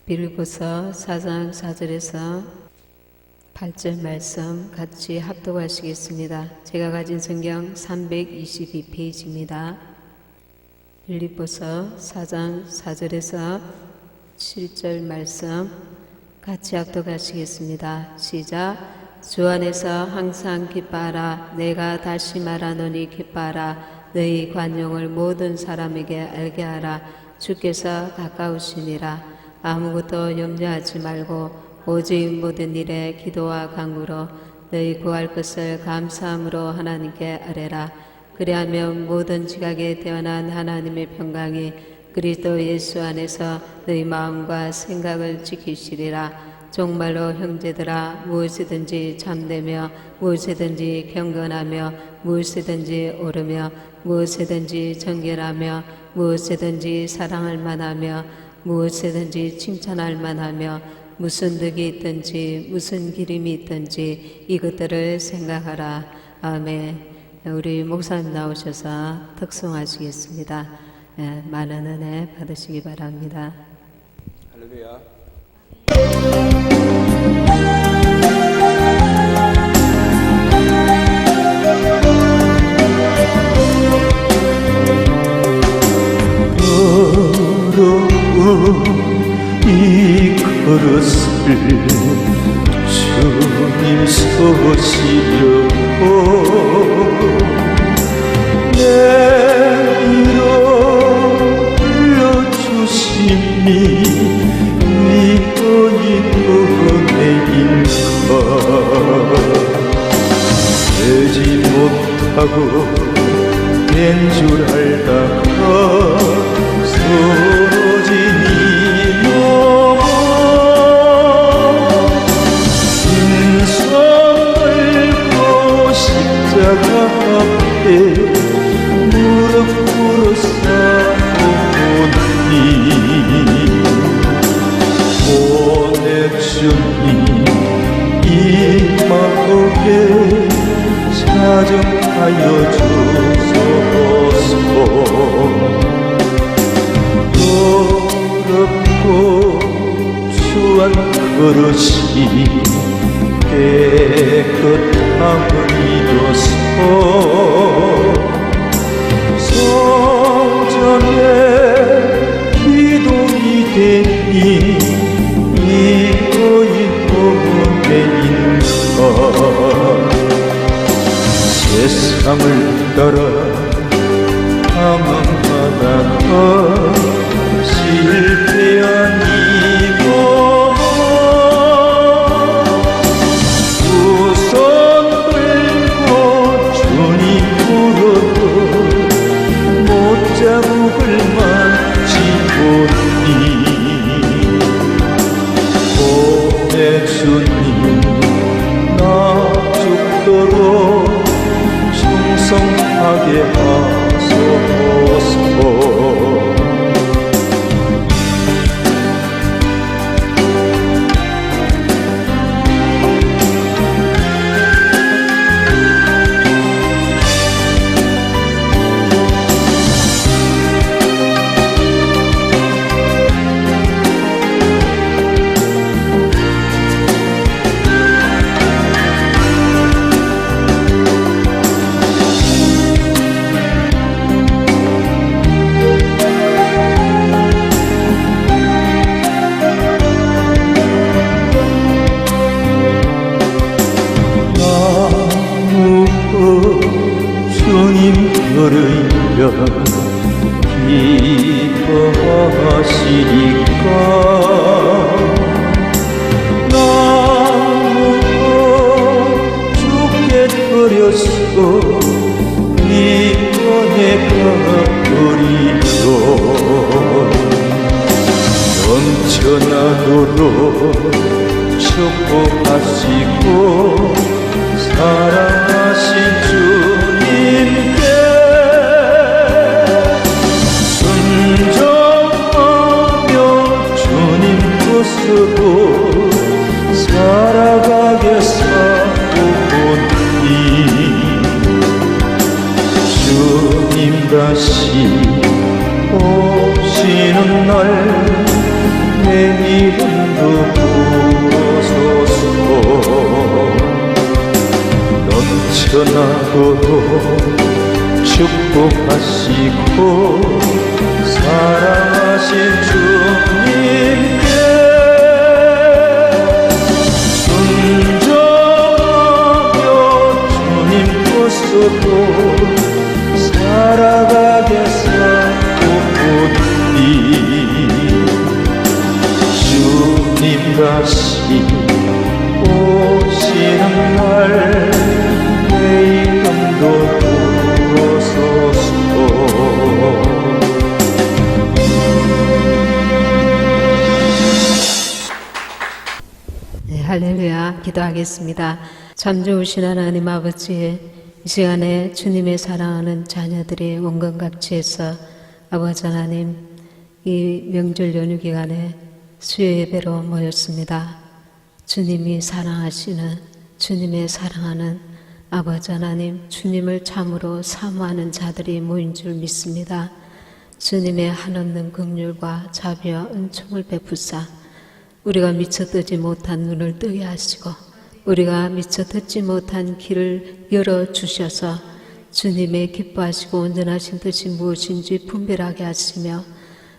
빌립보서 4장 4절에서 8절 말씀 같이 합독하시겠습니다. 제가 가진 성경 322페이지입니다. 빌립보서 4장 4절에서 7절 말씀 같이 합독하시겠습니다. 시작. 주 안에서 항상 기뻐하라. 내가 다시 말하노니 기뻐하라. 너희 관용을 모든 사람에게 알게 하라. 주께서 가까우시니라. 아무것도 염려하지 말고 오직 모든 일에 기도와 간구로 너희 구할 것을 감사함으로 하나님께 아뢰라. 그리하면 모든 지각에 태어난 하나님의 평강이 그리스도 예수 안에서 너희 마음과 생각을 지키시리라. 정말로 형제들아, 무엇이든지 참되며 무엇이든지 경건하며 무엇이든지 옳으며 무엇이든지 정결하며 무엇이든지 사랑할 만하며 무엇이든지 칭찬할 만하며 무슨 덕이 있든지 무슨 기림이 있든지 이것들을 생각하라. 아멘. 우리 목사님 나오셔서 특송하시겠습니다. 많은 은혜 받으시기 바랍니다. 할렐루야. 이 그릇을 주님 서시려고 내 이름 불러주시니 이거이 은혜인가. 되지 못하고 된 줄 알다가 쓰러진 이 몸 인성 걸고 십자가 앞에 무릎 꿇어 싸우니 오늘 주님 이 마음에 사정하여 주소서. 더럽고 추한 그릇이 깨끗함을 입어서 성전에 기도이 되니 이거이 은혜인가. 세상을 따라 탐험하다가 실패한 이 몸 우선 들고 주님 부르도 못자국을 만지고니 보내주님 나 죽도록 충성하게 하소서. 주님 들으려 기뻐하시니까 나무도 죽게 드렸소. 이번에 갚으리로 넘쳐나도록 축복하시고 사랑하신 주님께 순종하며 주님 뜻으로 살아가겠사오니 주님 다시 오시는 날 내 내 이름도 부르소서. 넘쳐나도록 축복하시고 사랑하신 주님께 순종하며 주님 뜻으로 살아가겠사오니 주님 다시 오시는 날 내 이름도 부르소서. 네, 할렐루야. 기도하겠습니다. 참 좋으신 하나님 아버지, 이 시간에 주님의 사랑하는 자녀들이 원건 각지에서 아버지 하나님 이 명절 연휴 기간에 수요 예배로 모였습니다. 주님이 사랑하시는, 주님의 사랑하는 아버지 하나님, 주님을 참으로 사모하는 자들이 모인 줄 믿습니다. 주님의 한없는 긍휼과 자비와 은총을 베푸사 우리가 미처 뜨지 못한 눈을 뜨게 하시고 우리가 미처 듣지 못한 길을 열어주셔서 주님의 기뻐하시고 온전하신 뜻이 무엇인지 분별하게 하시며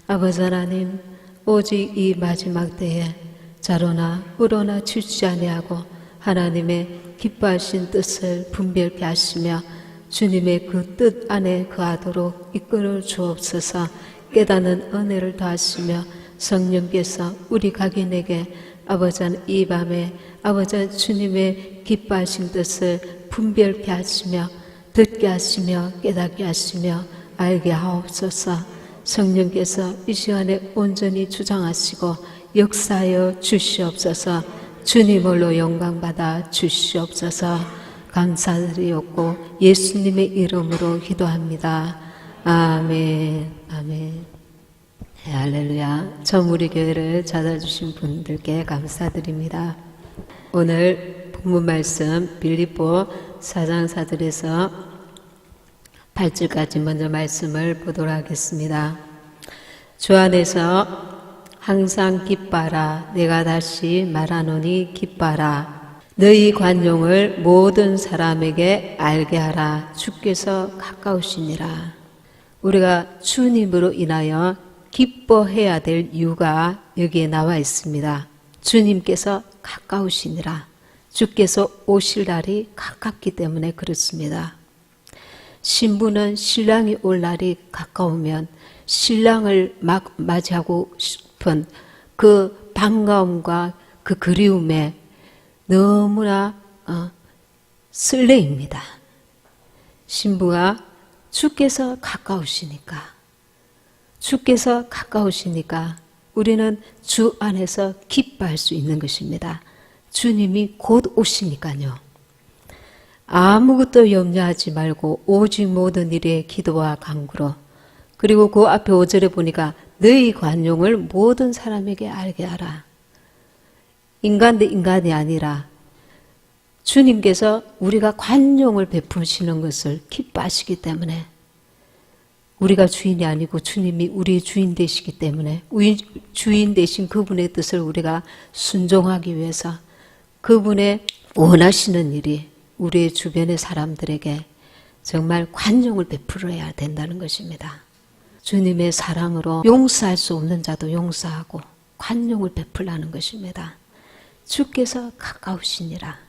아버지 하나님, 오직 이 마지막 때에 자로나 우로나 치우치지 아니하고 하나님의 기뻐하신 뜻을 분별케 하시며 주님의 그 뜻 안에 거하도록 이끌어 주옵소서. 깨닫는 은혜를 더하시며 성령께서 우리 각인에게 아버지 이 밤에 아버지 주님의 기뻐하신 뜻을 분별케 하시며 듣게 하시며 깨닫게 하시며 알게 하옵소서. 성령께서 이 시간에 온전히 주장하시고 역사하여 주시옵소서. 주님으로 영광받아 주시옵소서. 감사드리옵고 예수님의 이름으로 기도합니다. 아멘. 아멘. 네, 할렐루야. 처음 우리 교회를 찾아주신 분들께 감사드립니다. 오늘 본문 말씀 빌립보 4장 4절에서 8절까지 먼저 말씀을 보도록 하겠습니다. 주 안에서 항상 기뻐하라. 내가 다시 말하노니 기뻐하라. 너희 관용을 모든 사람에게 알게 하라. 주께서 가까우시니라. 우리가 주님으로 인하여 기뻐해야 될 이유가 여기에 나와 있습니다. 주님께서 가까우시니라. 주께서 오실 날이 가깝기 때문에 그렇습니다. 신부는 신랑이 올 날이 가까우면 신랑을 맞이하고 싶은 그 반가움과 그 그리움에 너무나 설레입니다. 신부가 주께서 가까우시니까 우리는 주 안에서 기뻐할 수 있는 것입니다. 주님이 곧 오시니까요. 아무것도 염려하지 말고 오직 모든 일에 기도와 간구로, 그리고 그 앞에 5절에 보니까 너희 관용을 모든 사람에게 알게 하라. 인간 대 인간이 아니라 주님께서 우리가 관용을 베푸시는 것을 기뻐하시기 때문에, 우리가 주인이 아니고 주님이 우리의 주인 되시기 때문에 우리 주인 되신 그분의 뜻을 우리가 순종하기 위해서 그분의 원하시는 일이 우리의 주변의 사람들에게 정말 관용을 베풀어야 된다는 것입니다. 주님의 사랑으로 용서할 수 없는 자도 용서하고 관용을 베풀라는 것입니다. 주께서 가까우시니라.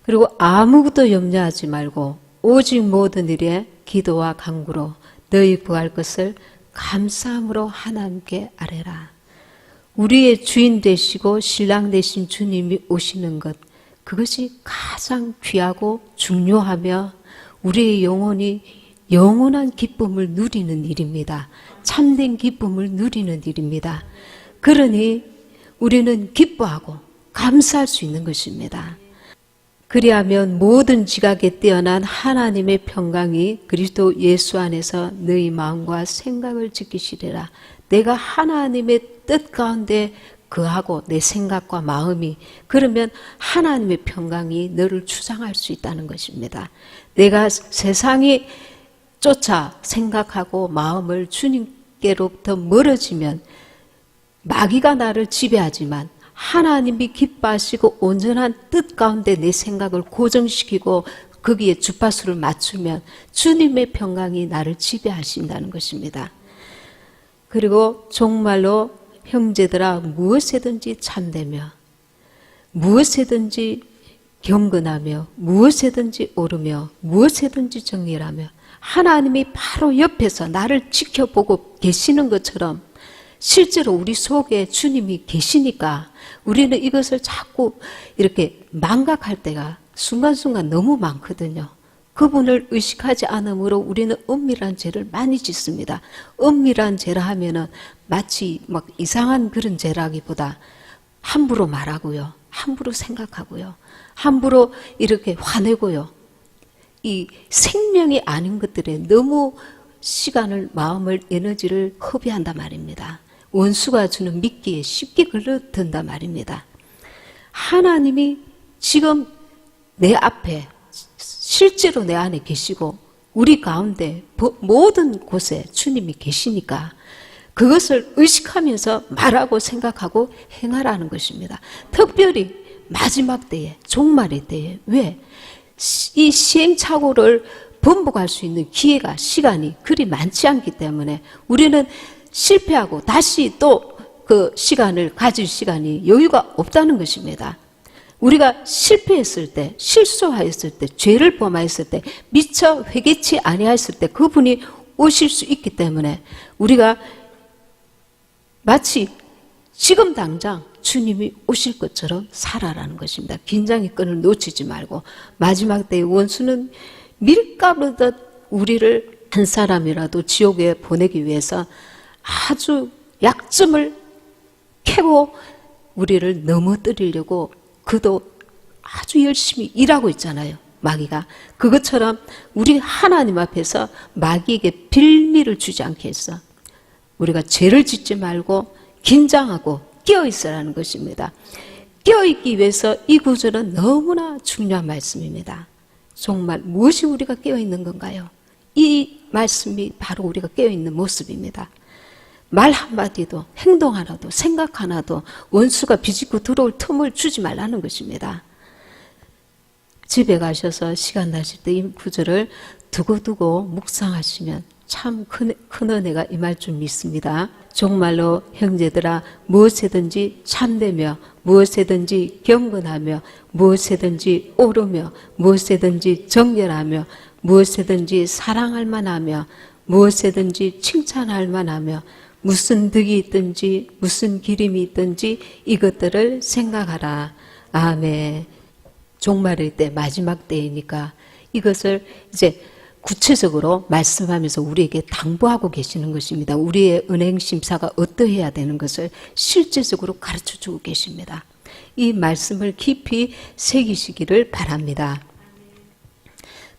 그리고 아무것도 염려하지 말고 오직 모든 일에 기도와 간구로 너희 구할 것을 감사함으로 하나님께 아뢰라. 우리의 주인 되시고 신랑 되신 주님이 오시는 것, 그것이 가장 귀하고 중요하며 우리의 영혼이 영원한 기쁨을 누리는 일입니다. 참된 기쁨을 누리는 일입니다. 그러니 우리는 기뻐하고 감사할 수 있는 것입니다. 그리하면 모든 지각에 뛰어난 하나님의 평강이 그리스도 예수 안에서 너희 마음과 생각을 지키시리라. 내가 하나님의 뜻 가운데 거하고 내 생각과 마음이, 그러면 하나님의 평강이 너를 주장할 수 있다는 것입니다. 내가 세상이 쫓아 생각하고 마음을 주님께로부터 멀어지면 마귀가 나를 지배하지만 하나님이 기뻐하시고 온전한 뜻 가운데 내 생각을 고정시키고 거기에 주파수를 맞추면 주님의 평강이 나를 지배하신다는 것입니다. 그리고 정말로 형제들아 무엇에든지 참되며 무엇에든지 경건하며 무엇에든지 오르며 무엇에든지 정리하며 하나님이 바로 옆에서 나를 지켜보고 계시는 것처럼 실제로 우리 속에 주님이 계시니까 우리는 이것을 자꾸 이렇게 망각할 때가 순간순간 너무 많거든요. 그분을 의식하지 않으므로 우리는 은밀한 죄를 많이 짓습니다. 은밀한 죄라 하면은 마치 막 이상한 그런 죄라기보다 함부로 말하고요. 함부로 생각하고요. 함부로 이렇게 화내고요. 이 생명이 아닌 것들에 너무 시간을, 마음을, 에너지를 허비한단 말입니다. 원수가 주는 미끼에 쉽게 걸려든단 말입니다. 하나님이 지금 내 앞에 실제로 내 안에 계시고 우리 가운데 모든 곳에 주님이 계시니까 그것을 의식하면서 말하고 생각하고 행하라는 것입니다. 특별히 마지막 때에, 종말의 때에. 왜? 이 시행착오를 번복할 수 있는 기회가, 시간이 그리 많지 않기 때문에 우리는 실패하고 다시 또 그 시간을 가질 시간이 여유가 없다는 것입니다. 우리가 실패했을 때, 실수하였을 때, 죄를 범하였을 때, 미처 회개치 아니하였을 때 그분이 오실 수 있기 때문에 우리가 마치 지금 당장 주님이 오실 것처럼 살아라는 것입니다. 긴장의 끈을 놓치지 말고 마지막 때의 원수는 밀가루듯 우리를 한 사람이라도 지옥에 보내기 위해서 아주 약점을 캐고 우리를 넘어뜨리려고 그도 아주 열심히 일하고 있잖아요. 마귀가. 그것처럼 우리 하나님 앞에서 마귀에게 빌미를 주지 않게 해서 우리가 죄를 짓지 말고 긴장하고 깨어있으라는 것입니다. 깨어있기 위해서 이 구절은 너무나 중요한 말씀입니다. 정말 무엇이 우리가 깨어있는 건가요? 이 말씀이 바로 우리가 깨어있는 모습입니다. 말 한마디도 행동 하나도 생각 하나도 원수가 비집고 들어올 틈을 주지 말라는 것입니다. 집에 가셔서 시간 나실 때 이 구절을 두고두고 묵상하시면 참 큰 은혜가 임할 줄 믿습니다. 정말로 형제들아 무엇에든지 참되며 무엇에든지 경건하며 무엇에든지 오르며 무엇에든지 정결하며 무엇에든지 사랑할 만하며 무엇에든지 칭찬할 만하며 무슨 덕이 있든지 무슨 기림이 있든지 이것들을 생각하라. 아멘. 종말일 때 마지막 때이니까 이것을 이제 구체적으로 말씀하면서 우리에게 당부하고 계시는 것입니다. 우리의 은행 심사가 어떠해야 되는 것을 실제적으로 가르쳐주고 계십니다. 이 말씀을 깊이 새기시기를 바랍니다.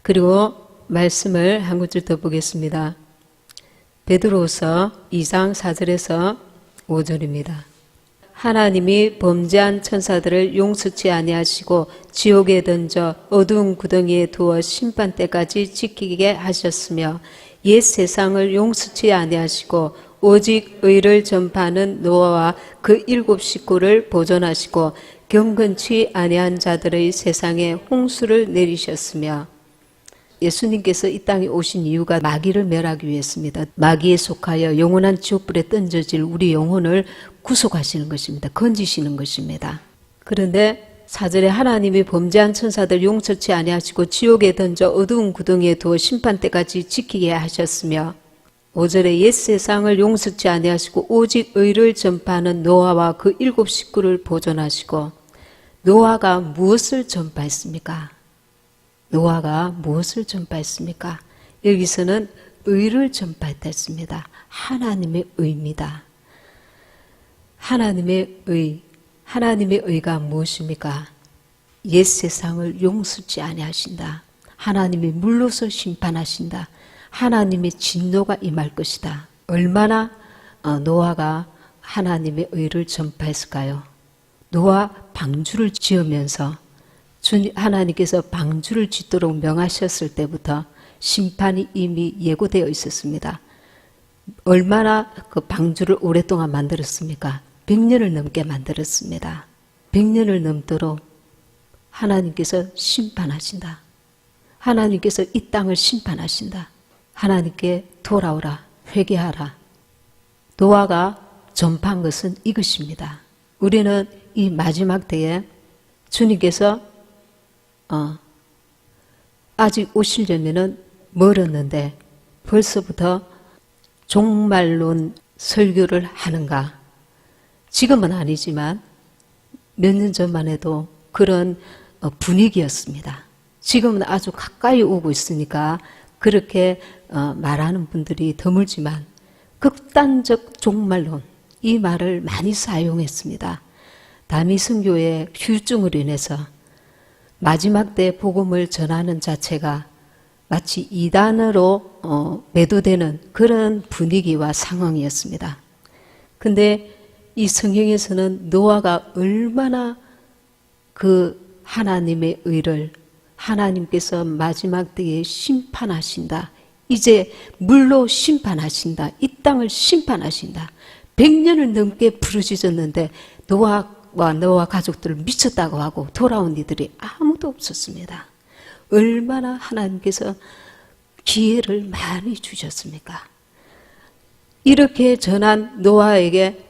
그리고 말씀을 한 구절 더 보겠습니다. 베드로후서 2장 4절에서 5절입니다. 하나님이 범죄한 천사들을 용서치 아니하시고 지옥에 던져 어두운 구덩이에 두어 심판 때까지 지키게 하셨으며 옛 세상을 용서치 아니하시고 오직 의를 전파하는 노아와 그 7 식구를 보존하시고 경건치 아니한 자들의 세상에 홍수를 내리셨으며 예수님께서 이 땅에 오신 이유가 마귀를 멸하기 위해서입니다. 마귀에 속하여 영원한 지옥불에 던져질 우리 영혼을 구속하시는 것입니다. 건지시는 것입니다. 그런데 4절에 하나님이 범죄한 천사들 용서치 아니하시고 지옥에 던져 어두운 구덩이에 두어 심판 때까지 지키게 하셨으며 5절에 옛 세상을 용서치 아니하시고 오직 의를 전파하는 노아와 그 7 식구를 보존하시고 노아가 무엇을 전파했습니까? 노아가 무엇을 전파했습니까? 여기서는 의를 전파했다 했습니다. 하나님의 의입니다. 하나님의 의, 하나님의 의가 무엇입니까? 옛 세상을 용서치 아니하신다. 하나님이 물로서 심판하신다. 하나님의 진노가 임할 것이다. 얼마나 노아가 하나님의 의를 전파했을까요? 노아 방주를 지으면서 하나님께서 방주를 짓도록 명하셨을 때부터 심판이 이미 예고되어 있었습니다. 얼마나 그 방주를 오랫동안 만들었습니까? 100년을 넘게 만들었습니다. 100년을 넘도록 하나님께서 심판하신다. 하나님께서 이 땅을 심판하신다. 하나님께 돌아오라, 회개하라. 노아가 전파한 것은 이것입니다. 우리는 이 마지막 때에 주님께서 아직 오시려면은 멀었는데 벌써부터 종말론 설교를 하는가? 지금은 아니지만 몇 년 전만 해도 그런 분위기였습니다. 지금은 아주 가까이 오고 있으니까 그렇게 말하는 분들이 드물지만 극단적 종말론, 이 말을 많이 사용했습니다. 다미선교의 휴증으로 인해서 마지막 때 복음을 전하는 자체가 마치 이단으로 매도되는 그런 분위기와 상황이었습니다. 근데 이 성경에서는 노아가 얼마나 그 하나님의 의를 하나님께서 마지막 때에 심판하신다. 이제 물로 심판하신다. 이 땅을 심판하신다. 100년을 넘게 부르짖었는데 노아와 노아 가족들을 미쳤다고 하고 돌아온 이들이 아무도 없었습니다. 얼마나 하나님께서 기회를 많이 주셨습니까? 이렇게 전한 노아에게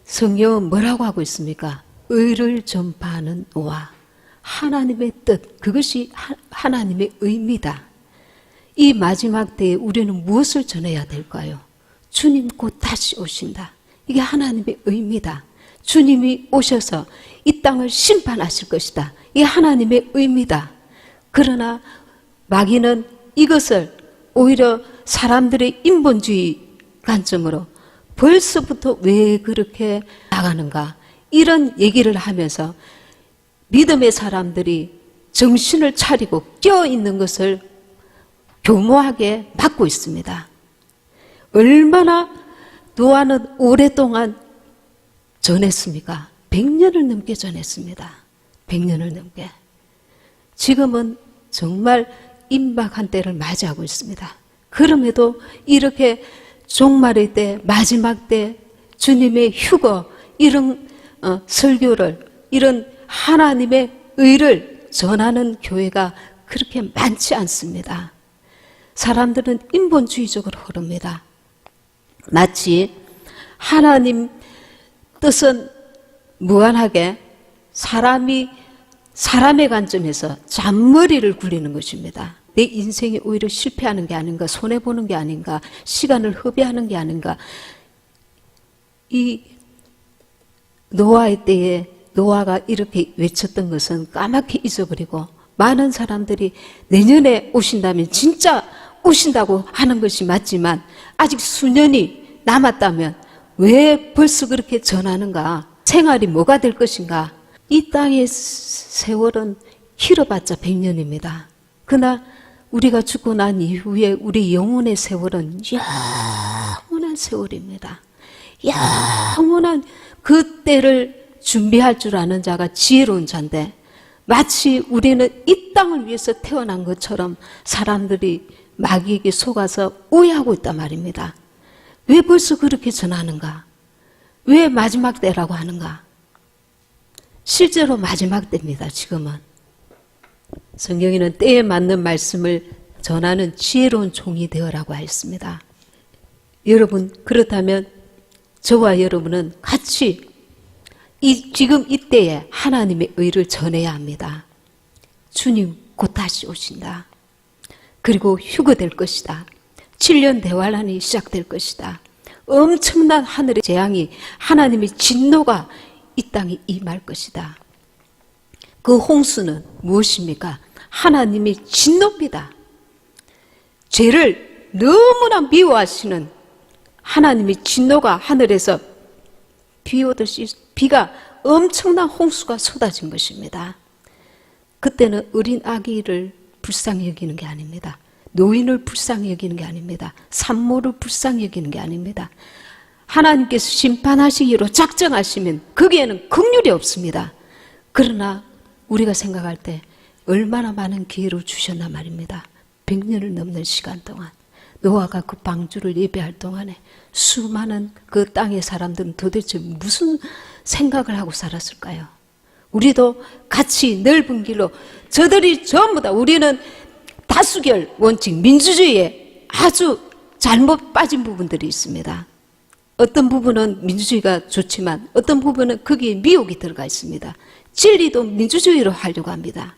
성경은 뭐라고 하고 있습니까? 의를 전파하는 노아. 하나님의 뜻, 그것이 하나님의 의미다. 이 마지막 때에 우리는 무엇을 전해야 될까요? 주님 곧 다시 오신다. 이게 하나님의 의미다. 주님이 오셔서 이 땅을 심판하실 것이다. 이게 하나님의 의미다. 그러나 마귀는 이것을 오히려 사람들의 인본주의 관점으로 벌써부터 왜 그렇게 나가는가? 이런 얘기를 하면서 믿음의 사람들이 정신을 차리고 깨어있는 것을 교모하게 막고 있습니다. 얼마나 노아는 오랫동안 전했습니까? 100년을 넘게 전했습니다. 100년을 넘게. 지금은 정말 임박한 때를 맞이하고 있습니다. 그럼에도 이렇게 종말의 때, 마지막 때 주님의 휴거, 이런 설교를, 이런 하나님의 의를 전하는 교회가 그렇게 많지 않습니다. 사람들은 인본주의적으로 흐릅니다. 마치 하나님 뜻은 무한하게 사람의 관점에서 잔머리를 굴리는 것입니다. 내 인생이 오히려 실패하는 게 아닌가, 손해보는 게 아닌가, 시간을 허비하는 게 아닌가. 이 노아의 때에 노아가 이렇게 외쳤던 것은 까맣게 잊어버리고 많은 사람들이 내년에 오신다면 진짜 오신다고 하는 것이 맞지만 아직 수년이 남았다면 왜 벌써 그렇게 전하는가? 생활이 뭐가 될 것인가? 이 땅의 세월은 길어봤자 100년입니다. 그러나 우리가 죽고 난 이후에 우리 영혼의 세월은 영원한 세월입니다. 영원한 그 때를 준비할 줄 아는 자가 지혜로운 자인데 마치 우리는 이 땅을 위해서 태어난 것처럼 사람들이 마귀에게 속아서 오해하고 있단 말입니다. 왜 벌써 그렇게 전하는가? 왜 마지막 때라고 하는가? 실제로 마지막 때입니다. 지금은. 성경에는 때에 맞는 말씀을 전하는 지혜로운 종이 되어라고 했습니다. 여러분, 그렇다면 저와 여러분은 같이 지금 이때에 하나님의 의를 전해야 합니다. 주님 곧 다시 오신다. 그리고 휴거될 것이다. 7년 대환란이 시작될 것이다. 엄청난 하늘의 재앙이, 하나님의 진노가 이 땅에 임할 것이다. 그 홍수는 무엇입니까? 하나님의 진노입니다. 죄를 너무나 미워하시는 하나님의 진노가 하늘에서 비 오듯이 비가 엄청난 홍수가 쏟아진 것입니다. 그때는 어린 아기를 불쌍히 여기는 게 아닙니다. 노인을 불쌍히 여기는 게 아닙니다. 산모를 불쌍히 여기는 게 아닙니다. 하나님께서 심판하시기로 작정하시면 거기에는 긍휼이 없습니다. 그러나 우리가 생각할 때 얼마나 많은 기회를 주셨나 말입니다. 100년을 넘는 시간 동안 노아가 그 방주를 예배할 동안에 수많은 그 땅의 사람들은 도대체 무슨 생각을 하고 살았을까요? 우리도 같이 넓은 길로 저들이 전부 다 우리는 다수결 원칙 민주주의에 아주 잘못 빠진 부분들이 있습니다. 어떤 부분은 민주주의가 좋지만 어떤 부분은 거기에 미혹이 들어가 있습니다. 진리도 민주주의로 하려고 합니다.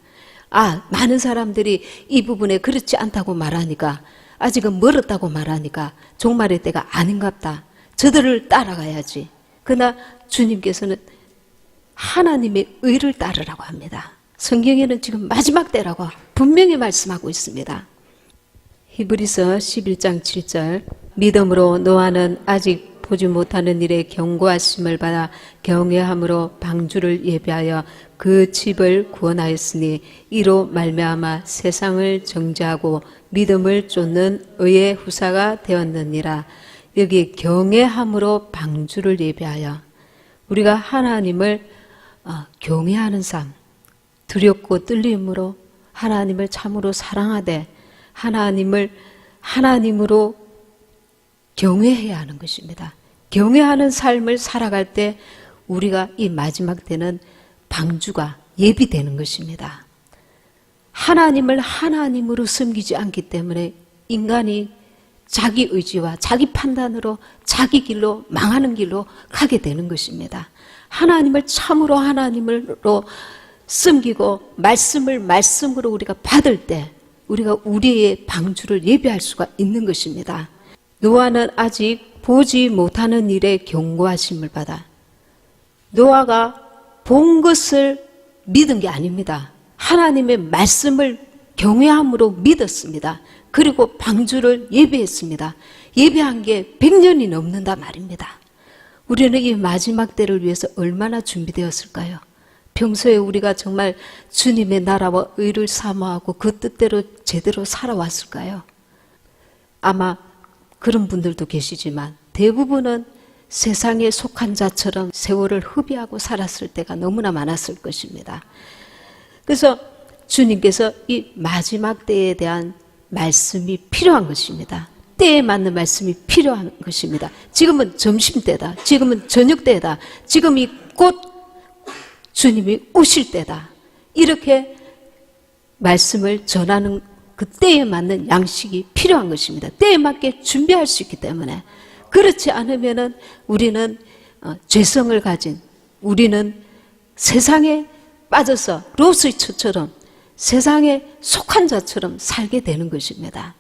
많은 사람들이 이 부분에 그렇지 않다고 말하니까 아직은 멀었다고 말하니까 종말의 때가 아닌갑다. 저들을 따라가야지. 그러나 주님께서는 하나님의 의를 따르라고 합니다. 성경에는 지금 마지막 때라고 분명히 말씀하고 있습니다. 히브리서 11장 7절 믿음으로 노아는 아직 보지 못하는 일에 경고하심을 받아 경외함으로 방주를 예비하여 그 집을 구원하였으니 이로 말미암아 세상을 정죄하고 믿음을 쫓는 의의 후사가 되었느니라. 여기 경외함으로 방주를 예비하여 우리가 하나님을 경외하는 삶, 두렵고 떨림으로 하나님을 참으로 사랑하되 하나님으로 경외해야 하는 것입니다. 경외하는 삶을 살아갈 때 우리가 이 마지막 때는 방주가 예비되는 것입니다. 하나님을 하나님으로 섬기지 않기 때문에 인간이 자기 의지와 자기 판단으로 자기 길로 망하는 길로 가게 되는 것입니다. 하나님을 참으로 하나님으로 섬기고 말씀을 말씀으로 우리가 받을 때 우리가 우리의 방주를 예비할 수가 있는 것입니다. 노아는 아직 보지 못하는 일에 경고하심을 받아 노아가 본 것을 믿은 게 아닙니다. 하나님의 말씀을 경외함으로 믿었습니다. 그리고 방주를 예배했습니다. 예배한 게 100년이 넘는다 말입니다. 우리는 이 마지막 때를 위해서 얼마나 준비되었을까요? 평소에 우리가 정말 주님의 나라와 의를 사모하고 그 뜻대로 제대로 살아왔을까요? 아마 그런 분들도 계시지만 대부분은 세상에 속한 자처럼 세월을 허비하고 살았을 때가 너무나 많았을 것입니다. 그래서 주님께서 이 마지막 때에 대한 말씀이 필요한 것입니다. 때에 맞는 말씀이 필요한 것입니다. 지금은 점심때다. 지금은 저녁때다. 지금이 곧 주님이 오실 때다. 이렇게 말씀을 전하는 그 때에 맞는 양식이 필요한 것입니다. 때에 맞게 준비할 수 있기 때문에 그렇지 않으면은 우리는 죄성을 가진 우리는 세상에 빠져서 롯의 처처럼 세상에 속한 자처럼 살게 되는 것입니다.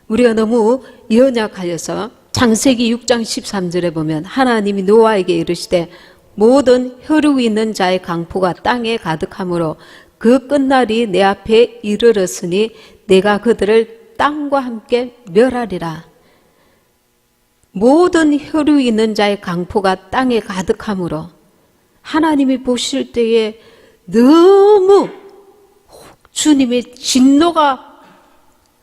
우리가 너무 연약하여서 창세기 6장 13절에 보면 하나님이 노아에게 이르시되 모든 혈육 있는 자의 강포가 땅에 가득하므로 그 끝날이 내 앞에 이르렀으니 내가 그들을 땅과 함께 멸하리라. 모든 혈육 있는 자의 강포가 땅에 가득하므로 하나님이 보실 때에 너무 주님의 진노가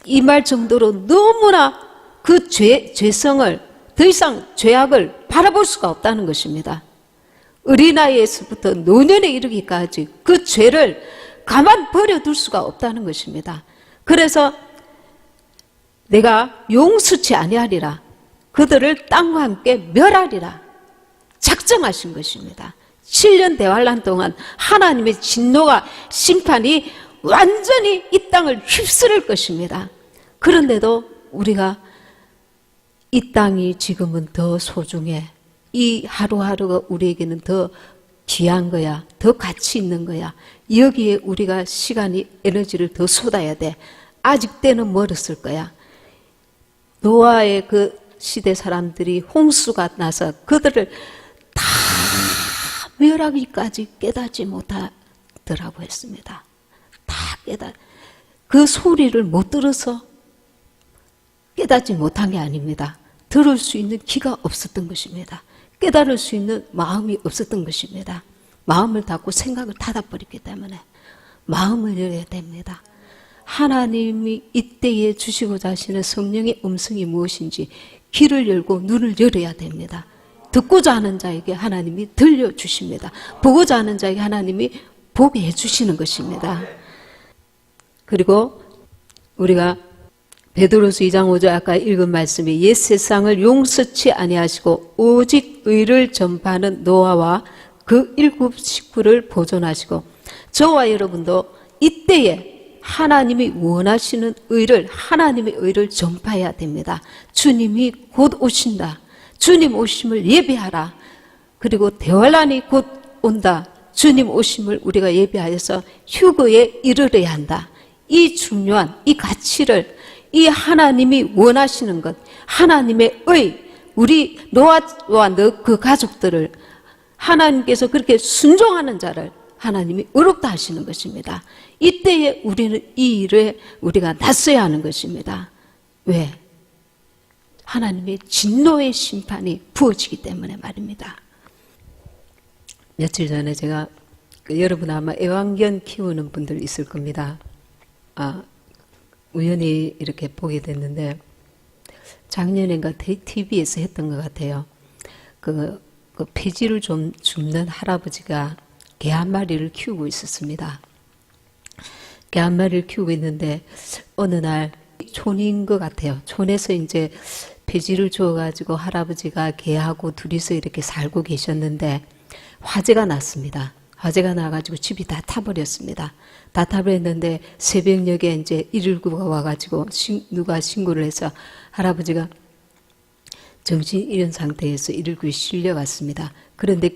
임할 정도로 너무나 그 죄성을 더 이상 죄악을 바라볼 수가 없다는 것입니다. 어린아이에서부터 노년에 이르기까지 그 죄를 가만 버려둘 수가 없다는 것입니다. 그래서 내가 용서치 아니하리라. 그들을 땅과 함께 멸하리라. 작정하신 것입니다. 7년 대환란 동안 하나님의 진노가 심판이 완전히 이 땅을 휩쓸을 것입니다. 그런데도 우리가 이 땅이 지금은 더 소중해. 이 하루하루가 우리에게는 더 귀한 거야. 더 가치 있는 거야. 여기에 우리가 시간이 에너지를 더 쏟아야 돼. 아직 때는 멀었을 거야. 노아의 그 시대 사람들이 홍수가 나서 그들을 다 멸하기까지 깨닫지 못하더라고 했습니다. 다 그 소리를 못 들어서 깨닫지 못한 게 아닙니다. 들을 수 있는 귀가 없었던 것입니다. 깨달을 수 있는 마음이 없었던 것입니다. 마음을 닫고 생각을 닫아버렸기 때문에 마음을 열어야 됩니다. 하나님이 이때에 주시고자 하시는 성령의 음성이 무엇인지 귀를 열고 눈을 열어야 됩니다. 듣고자 하는 자에게 하나님이 들려주십니다. 보고자 하는 자에게 하나님이 보게 해주시는 것입니다. 그리고 우리가 베드로서 2장 5절 아까 읽은 말씀이 옛 세상을 용서치 아니하시고 오직 의를 전파하는 노아와 그 일곱 식구를 보존하시고 저와 여러분도 이때에 하나님이 원하시는 의를, 하나님의 의를 전파해야 됩니다. 주님이 곧 오신다. 주님 오심을 예배하라. 그리고 대환란이 곧 온다. 주님 오심을 우리가 예배하여서 휴거에 이르러야 한다. 이 중요한 이 가치를, 이 하나님이 원하시는 것, 하나님의 의, 우리 노아와 그 가족들을 하나님께서 그렇게 순종하는 자를 하나님이 의롭다 하시는 것입니다. 이때에 우리는 이 일에 우리가 나서야 하는 것입니다. 왜? 하나님의 진노의 심판이 부어지기 때문에 말입니다. 며칠 전에 제가 여러분 아마 애완견 키우는 분들 있을 겁니다. 우연히 이렇게 보게 됐는데 작년인가 TV에서 했던 것 같아요. 그 폐지를 좀 줍는 할아버지가 개 한 마리를 키우고 있었습니다. 개 한 마리를 키우고 있는데 어느 날 촌인 것 같아요. 촌에서 이제 폐지를 주어가지고 할아버지가 개하고 둘이서 이렇게 살고 계셨는데 화재가 났습니다. 화재가 나가지고 집이 다 타버렸습니다. 다 타버렸는데 새벽녘에 이제 119가 와가지고 누가 신고를 해서 할아버지가 정신 잃은 상태에서 119에 실려갔습니다. 그런데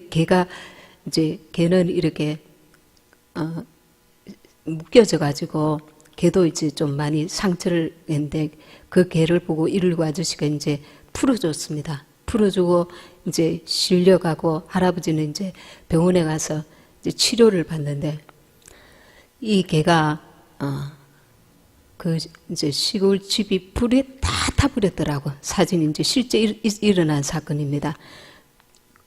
개는 이렇게 묶여져가지고 개도 이제 좀 많이 상처를 했는데 그 개를 보고 119 아저씨가 이제 풀어줬습니다. 풀어주고 이제 실려가고 할아버지는 이제 병원에 가서 이제 치료를 받는데 이 개가 이제 시골 집이 불에 다 타버렸더라고. 사진이 이제 실제 일어난 사건입니다.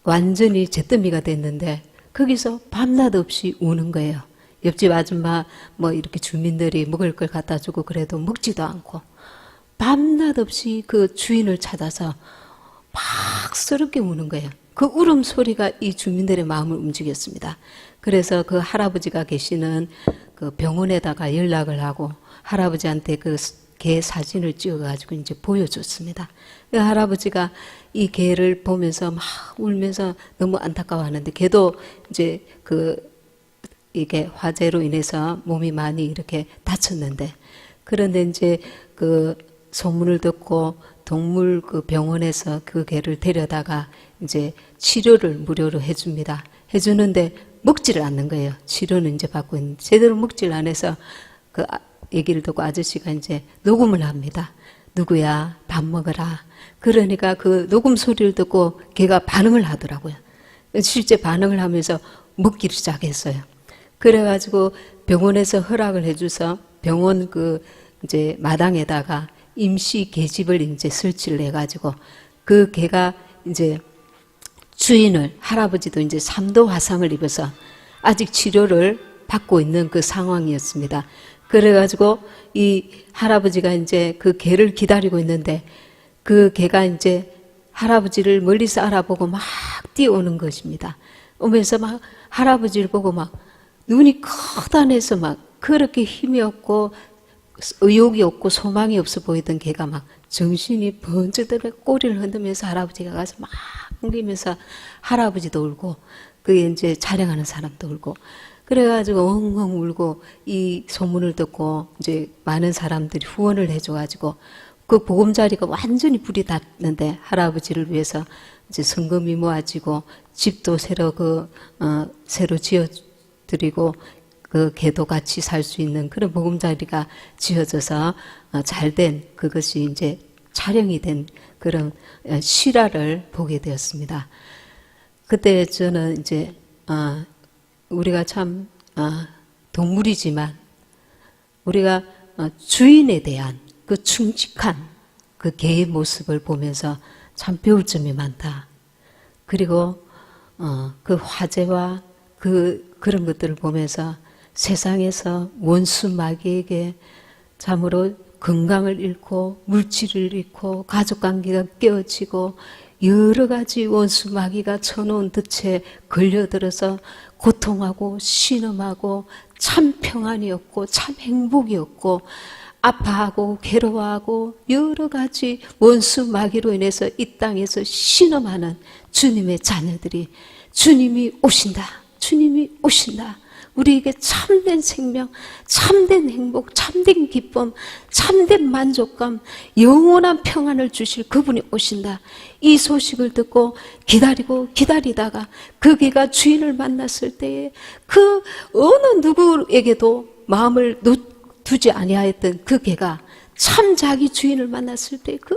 완전히 잿더미가 됐는데 거기서 밤낮 없이 우는 거예요. 옆집 아줌마 뭐 이렇게 주민들이 먹을 걸 갖다 주고 그래도 먹지도 않고 밤낮 없이 그 주인을 찾아서 막 서럽게 우는 거예요. 그 울음소리가 이 주민들의 마음을 움직였습니다. 그래서 그 할아버지가 계시는 그 병원에다가 연락을 하고 할아버지한테 그 개 사진을 찍어가지고 이제 보여줬습니다. 그 할아버지가 이 개를 보면서 막 울면서 너무 안타까워하는데 개도 이제 이게 화재로 인해서 몸이 많이 이렇게 다쳤는데 그런데 이제 그 소문을 듣고 동물 그 병원에서 그 개를 데려다가 이제 치료를 무료로 해줍니다. 해주는데 먹지를 않는 거예요. 치료는 이제 받고 있는데 제대로 먹지를 안 해서 그 얘기를 듣고 아저씨가 이제 녹음을 합니다. 누구야 밥 먹어라. 그러니까 그 녹음 소리를 듣고 개가 반응을 하더라고요. 실제 반응을 하면서 먹기를 시작했어요. 그래가지고 병원에서 허락을 해줘서 병원 이제 마당에다가 임시 개집을 이제 설치를 해가지고 그 개가 이제 주인을 할아버지도 이제 3도 화상을 입어서 아직 치료를 받고 있는 그 상황이었습니다. 그래가지고 이 할아버지가 이제 그 개를 기다리고 있는데 그 개가 이제 할아버지를 멀리서 알아보고 막 뛰어오는 것입니다. 오면서 막 할아버지를 보고 막 눈이 커다래서 막 그렇게 힘이 없고 의욕이 없고 소망이 없어 보이던 개가 막 정신이 번쩍 들어 꼬리를 흔들면서 할아버지가 가서 막 웅기면서 할아버지도 울고 그게 이제 촬영하는 사람도 울고 그래가지고 엉엉 울고 이 소문을 듣고 이제 많은 사람들이 후원을 해줘가지고 그 보금자리가 완전히 불이 났는데 할아버지를 위해서 이제 성금이 모아지고 집도 새로 지어드리고 그 개도 같이 살 수 있는 그런 보금자리가 지어져서 잘된 그것이 이제 촬영이 된 그런 실화를 보게 되었습니다. 그때 저는 이제 우리가 참 동물이지만 우리가 주인에 대한 그 충직한 그 개의 모습을 보면서 참 배울 점이 많다. 그리고 그 화재와 그런 것들을 보면서 세상에서 원수 마귀에게 참으로 건강을 잃고 물질을 잃고 가족관계가 깨어지고 여러 가지 원수 마귀가 쳐놓은 덫에 걸려들어서 고통하고 신음하고 참 평안이 없고 참 행복이 없고 아파하고 괴로워하고 여러 가지 원수 마귀로 인해서 이 땅에서 신음하는 주님의 자녀들이 주님이 오신다. 주님이 오신다. 우리에게 참된 생명, 참된 행복, 참된 기쁨, 참된 만족감, 영원한 평안을 주실 그분이 오신다. 이 소식을 듣고 기다리고 기다리다가 그 개가 주인을 만났을 때에 그 어느 누구에게도 마음을 두지 아니하였던 그 개가 참 자기 주인을 만났을 때 그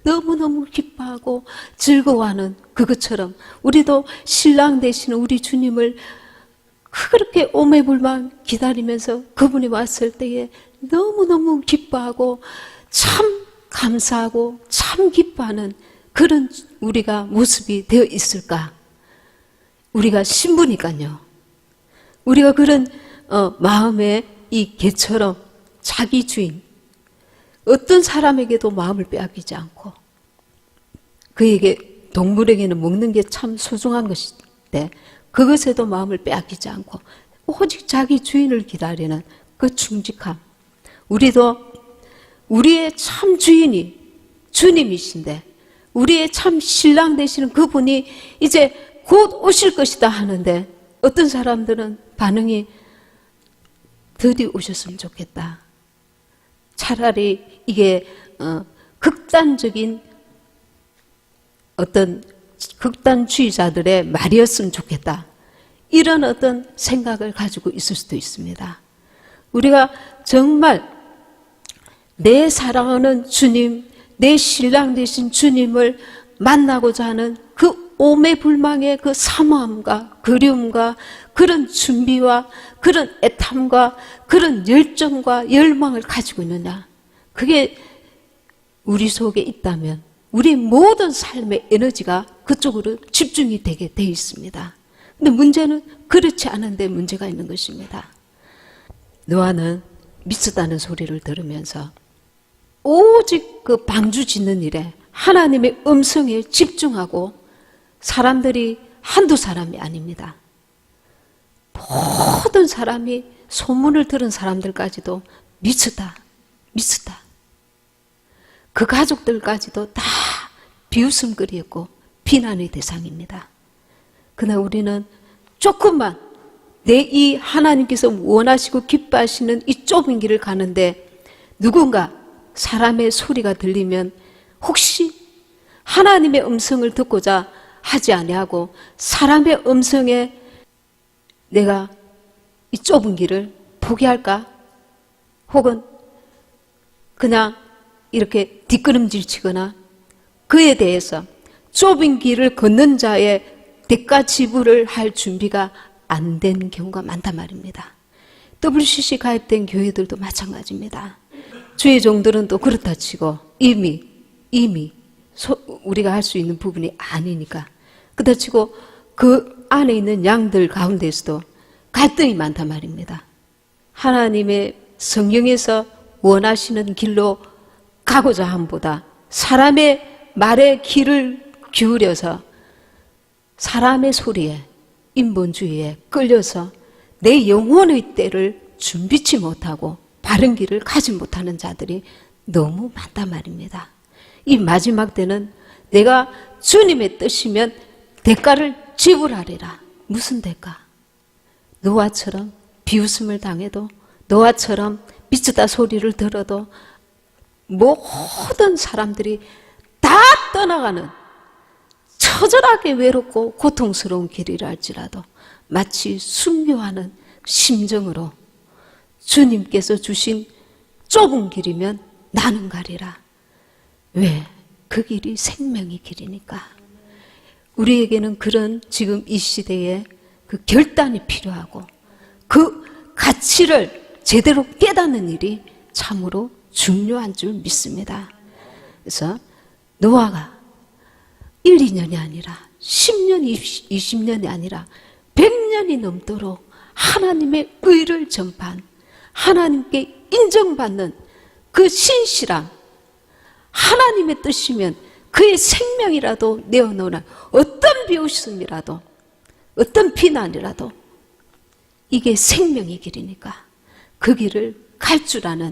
너무너무 기뻐하고 즐거워하는 그것처럼 우리도 신랑 되시는 우리 주님을 그렇게 오매불망 기다리면서 그분이 왔을 때에 너무너무 기뻐하고 참 감사하고 참 기뻐하는 그런 우리가 모습이 되어 있을까? 우리가 신부니까요. 우리가 그런 마음에 이 개처럼 자기 주인, 어떤 사람에게도 마음을 빼앗기지 않고 그에게 동물에게는 먹는 게 참 소중한 것인데 그것에도 마음을 빼앗기지 않고 오직 자기 주인을 기다리는 그 충직함. 우리도 우리의 참 주인이 주님이신데 우리의 참 신랑 되시는 그분이 이제 곧 오실 것이다 하는데 어떤 사람들은 반응이 드디어 오셨으면 좋겠다. 차라리 이게 극단적인 어떤 극단주의자들의 말이었으면 좋겠다. 이런 어떤 생각을 가지고 있을 수도 있습니다. 우리가 정말 내 사랑하는 주님, 내 신랑 되신 주님을 만나고자 하는 그 오매불망의 그 사모함과 그리움과 그런 준비와 그런 애탐과 그런 열정과 열망을 가지고 있느냐. 그게 우리 속에 있다면 우리 모든 삶의 에너지가 그쪽으로 집중이 되게 돼 있습니다. 근데 문제는 그렇지 않은데 문제가 있는 것입니다. 노아는 미쳤다는 소리를 들으면서 오직 그 방주 짓는 일에 하나님의 음성에 집중하고 사람들이 한두 사람이 아닙니다. 모든 사람이 소문을 들은 사람들까지도 미쳤다, 미쳤다. 그 가족들까지도 다 비웃음거리였고 비난의 대상입니다. 그러나 우리는 조금만 내 이 하나님께서 원하시고 기뻐하시는 이 좁은 길을 가는데 누군가 사람의 소리가 들리면 혹시 하나님의 음성을 듣고자 하지 아니하고 사람의 음성에 내가 이 좁은 길을 포기할까? 혹은 그냥 이렇게 뒷걸음질 치거나 그에 대해서 좁은 길을 걷는 자의 대가 지불을 할 준비가 안 된 경우가 많단 말입니다. WCC 가입된 교회들도 마찬가지입니다. 주의 종들은 또 그렇다 치고 이미 우리가 할 수 있는 부분이 아니니까 그렇다 치고 그 안에 있는 양들 가운데서도 갈등이 많단 말입니다. 하나님의 성경에서 원하시는 길로 가고자 함보다 사람의 말에 귀를 기울여서 사람의 소리에 인본주의에 끌려서 내 영혼의 때를 준비치 못하고 바른 길을 가지 못하는 자들이 너무 많단 말입니다. 이 마지막 때는 내가 주님의 뜻이면 대가를 지불하리라. 무슨 대가? 노아처럼 비웃음을 당해도 노아처럼 미쳤다 소리를 들어도 모든 사람들이 다 떠나가는 처절하게 외롭고 고통스러운 길이라 할지라도 마치 순교하는 심정으로 주님께서 주신 좁은 길이면 나는 가리라. 왜? 그 길이 생명의 길이니까. 우리에게는 그런 지금 이 시대에 그 결단이 필요하고 그 가치를 제대로 깨닫는 일이 참으로 중요한 줄 믿습니다. 그래서 노아가 1, 2년이 아니라 10년, 20년이 아니라 100년이 넘도록 하나님의 의를 전파한 하나님께 인정받는 그 신실함, 하나님의 뜻이면 그의 생명이라도 내어놓으라. 어떤 비웃음이라도 어떤 비난이라도 이게 생명의 길이니까 그 길을 갈 줄 아는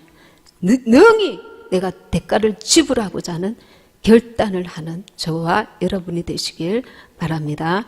능히 내가 대가를 지불하고자 하는 결단을 하는 저와 여러분이 되시길 바랍니다.